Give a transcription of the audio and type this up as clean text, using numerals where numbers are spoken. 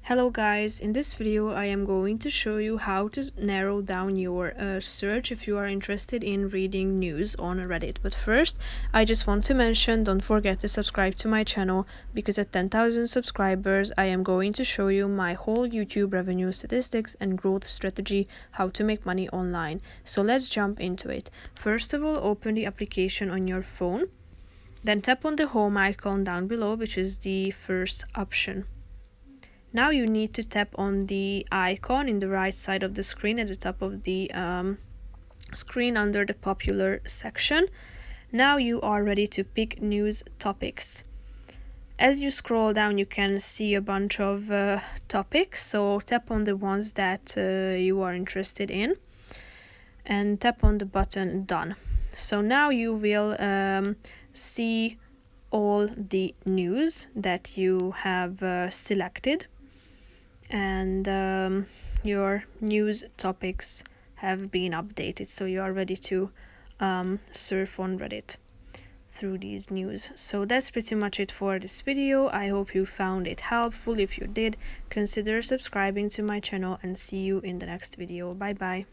Hello guys, in this video I am going to show you how to narrow down your search if you are interested in reading news on Reddit. But first, I just want to mention, don't forget to subscribe to my channel, because at 10,000 subscribers I am going to show you my whole YouTube revenue statistics and growth strategy, how to make money online. So let's jump into it. First of all, open the application on your phone, then tap on the home icon down below, which is the first option. Now you need to tap on the icon in the right side of the screen at the top of the screen under the popular section. Now you are ready to pick news topics. As you scroll down, you can see a bunch of topics, so tap on the ones that you are interested in and tap on the button done. So now you will see all the news that you have selected, and your news topics have been updated, so you are ready to surf on Reddit through these news. So that's pretty much it for this video. I hope you found it helpful. If you did, consider subscribing to my channel, and see you in the next video. Bye bye.